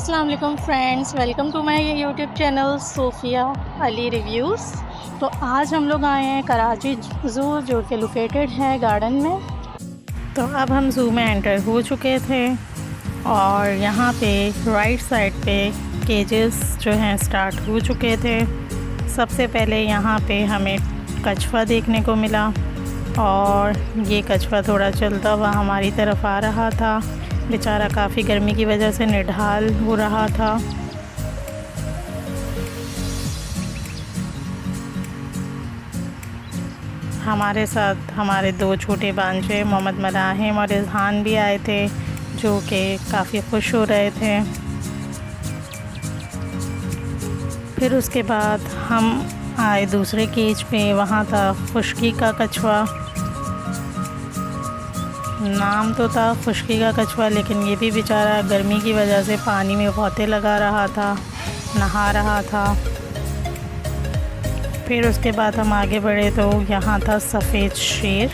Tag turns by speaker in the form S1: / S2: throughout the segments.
S1: अस्सलाम वालेकुम friends, welcome to my YouTube channel Sofia Ali reviews. तो आज हम लोग आए हैं कराची ज़ू, जो कि लोकेटेड है गार्डन में। तो अब हम ज़ू में एंटर हो चुके थे और यहाँ पे राइट साइड पे केजेस जो हैं स्टार्ट हो चुके थे। सबसे पहले यहाँ पे हमें कछुआ देखने को मिला और ये कछुआ थोड़ा चलता हुआ हमारी तरफ आ रहा था। बेचारा काफ़ी गर्मी की वजह से निढाल हो रहा था। हमारे साथ हमारे दो छोटे भांजे मोहम्मद मलाहिम और इज़हान भी आए थे, जो कि काफ़ी खुश हो रहे थे। फिर उसके बाद हम आए दूसरे केज पे, वहाँ था खुशकी का कछुआ। नाम तो था खुशकी का कछुआ, लेकिन ये भी बेचारा गर्मी की वजह से पानी में भौंते लगा रहा था, नहा रहा था। फिर उसके बाद हम आगे बढ़े तो यहाँ था सफ़ेद शेर।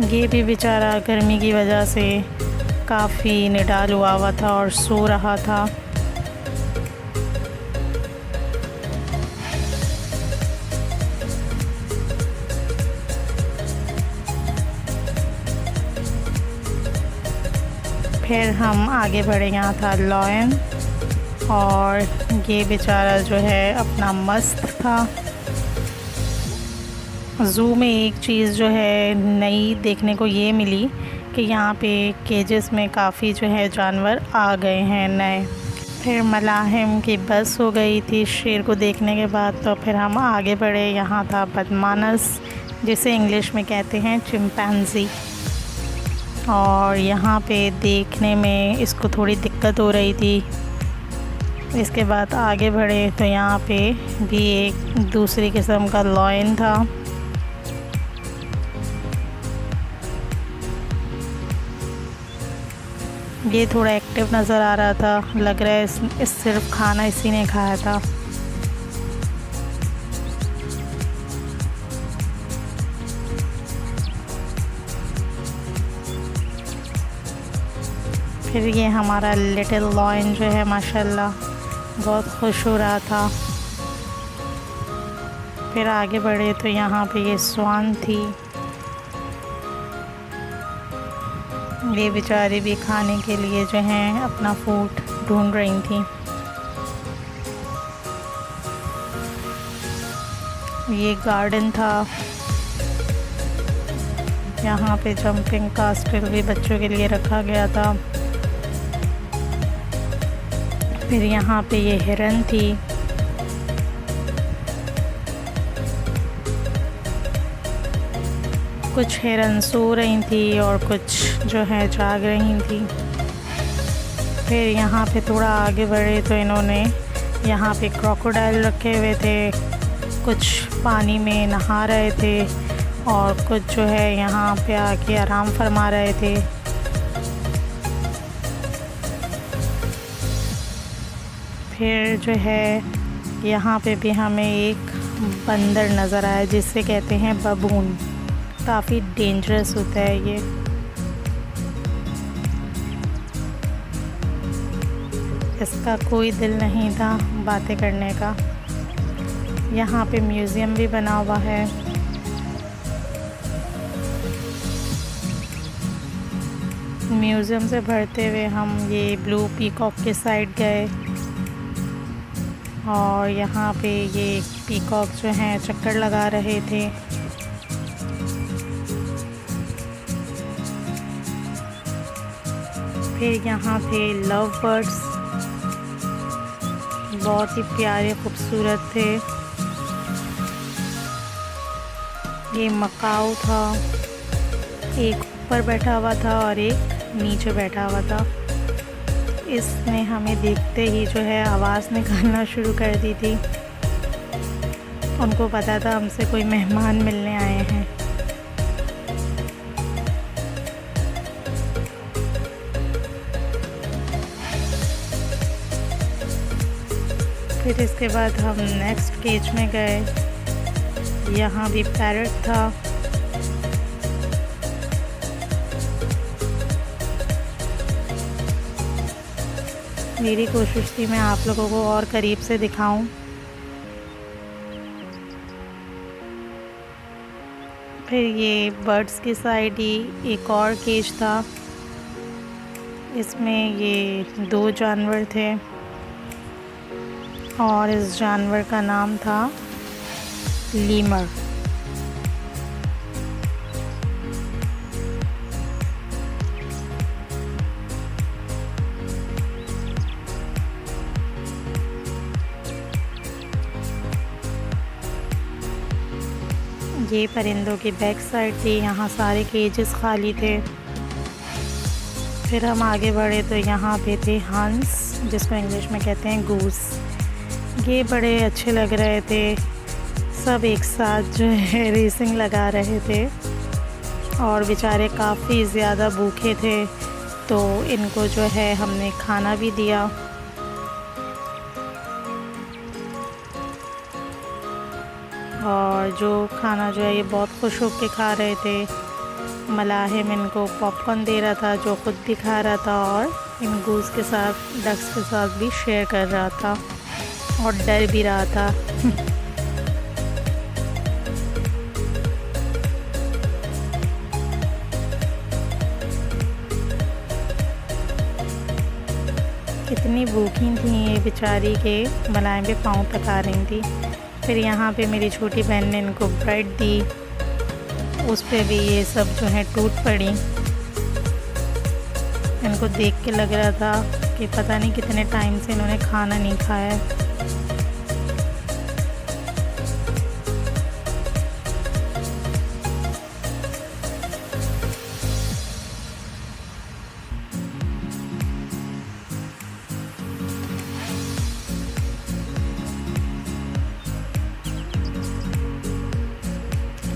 S1: ये भी बेचारा गर्मी की वजह से काफ़ी निडाल हुआ था और सो रहा था। फिर हम आगे बढ़े, यहाँ था लॉयन और ये बेचारा जो है अपना मस्त था। ज़ू में एक चीज़ जो है नई देखने को ये मिली कि यहाँ पे केजेस में काफ़ी जो है जानवर आ गए हैं नए। फिर मलाहिम की बस हो गई थी शेर को देखने के बाद, तो फिर हम आगे बढ़े। यहाँ था बदमानस, जिसे इंग्लिश में कहते हैं चिंपैंजी, और यहाँ पे देखने में इसको थोड़ी दिक्कत हो रही थी। इसके बाद आगे बढ़े तो यहाँ पे भी एक दूसरी किस्म का लॉयन था। ये थोड़ा एक्टिव नज़र आ रहा था, लग रहा है इस सिर्फ खाना इसी ने खाया था। फिर ये हमारा लिटिल लॉयन जो है माशाल्लाह बहुत खुश हो रहा था। फिर आगे बढ़े तो यहाँ पे ये स्वान थी। ये बेचारी भी खाने के लिए जो हैं अपना फूड ढूंढ रही थी। ये गार्डन था, यहाँ पे जंपिंग कास्टल भी बच्चों के लिए रखा गया था। फिर यहाँ पे ये हिरन थी। कुछ हिरन सो रही थी और कुछ जो है जाग रही थी। फिर यहाँ पे थोड़ा आगे बढ़े तो इन्होंने यहाँ पे क्रोकोडाइल रखे हुए थे, कुछ पानी में नहा रहे थे और कुछ जो है यहाँ पे आके आराम फरमा रहे थे। फिर जो है यहाँ पे भी हमें एक बंदर नज़र आया, जिसे कहते हैं बबून। काफ़ी डेंजरस होता है ये। इसका कोई दिल नहीं था बातें करने का। यहाँ पे म्यूज़ियम भी बना हुआ है। म्यूज़ियम से बढ़ते हुए हम ये ब्लू पीकॉक के साइड गए और यहाँ पे ये पीकॉक जो हैं चक्कर लगा रहे थे। फिर यहाँ थे लव बर्ड्स, बहुत ही प्यारे खूबसूरत थे। ये मकाऊ था, एक ऊपर बैठा हुआ था और एक नीचे बैठा हुआ था। इसने हमें देखते ही जो है आवाज़ निकालना शुरू कर दी थी। उनको पता था हमसे कोई मेहमान मिलने आए हैं। फिर इसके बाद हम नेक्स्ट केज में गए। यहाँ भी पैरट था। मेरी कोशिश थी मैं आप लोगों को और करीब से दिखाऊं। फिर ये बर्ड्स की साइड ही एक और केज था, इसमें ये 2 जानवर थे और इस जानवर का नाम था लीमर। ये परिंदों की बैक साइड थी, यहाँ सारे केजेस खाली थे। फिर हम आगे बढ़े तो यहाँ पे थे हंस, जिसको इंग्लिश में कहते हैं गूस। ये बड़े अच्छे लग रहे थे, सब एक साथ जो है रेसिंग लगा रहे थे और बेचारे काफ़ी ज़्यादा भूखे थे, तो इनको जो है हमने खाना भी दिया। और जो खाना जो है ये बहुत खुश होकर खा रहे थे। मलाहिम इनको पॉपकॉर्न दे रहा था जो ख़ुद भी खा रहा था और इन गूस के साथ, डक्स के साथ भी शेयर कर रहा था और डर भी रहा था। कितनी भूखी थी ये बेचारी के मलाहिम पे पाँव पका रही थी। फिर यहाँ पे मेरी छोटी बहन ने इनको ब्रेड दी, उस पे भी ये सब जो है टूट पड़ी। इनको देख के लग रहा था कि पता नहीं कितने टाइम से इन्होंने खाना नहीं खाया है।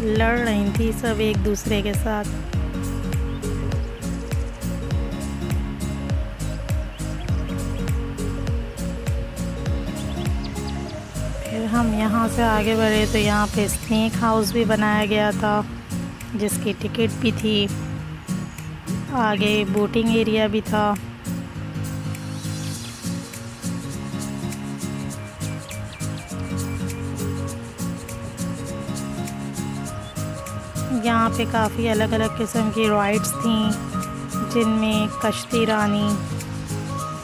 S1: लड़ रही थी सब एक दूसरे के साथ। फिर हम यहाँ से आगे बढ़े तो यहाँ पे स्नेक हाउस भी बनाया गया था, जिसकी टिकट भी थी। आगे बोटिंग एरिया भी था। यहाँ पे काफ़ी अलग अलग किस्म की राइड्स थी, जिनमें कश्ती रानी,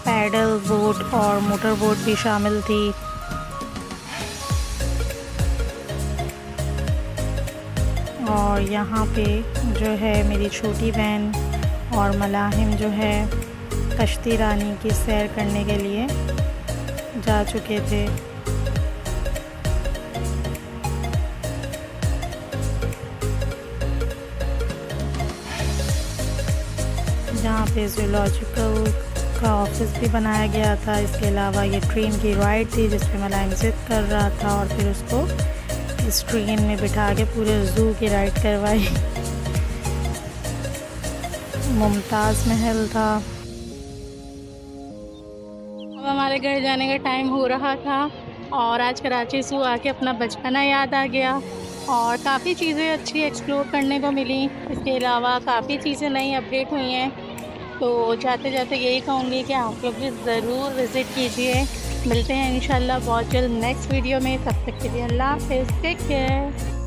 S1: पैडल बोट और मोटर बोट भी शामिल थी। और यहाँ पे जो है मेरी छोटी बहन और मलाहिम जो है कश्ती रानी की सैर करने के लिए जा चुके थे। जहाँ पे ज़ूलॉजिकल का ऑफिस भी बनाया गया था। इसके अलावा ये ट्रेन की राइड थी जिसपे मलाइम ज़िद कर रहा था और फिर उसको इस ट्रेन में बिठा के पूरे ज़ू की राइड करवाई। मुमताज़ महल था।
S2: अब हमारे घर जाने का टाइम हो रहा था और आज कराची ज़ू आके अपना बचपना याद आ गया और काफ़ी चीज़ें अच्छी एक्सप्लोर करने को मिली। इसके अलावा काफ़ी चीज़ें नई अपडेट हुई हैं, तो जाते जाते यही कहूँगी कि आप लोग भी ज़रूर विज़िट कीजिए। मिलते हैं इंशाल्लाह बहुत जल्द नेक्स्ट वीडियो में। तब तक के लिए अल्लाह हाफ़िज़, टेक केयर।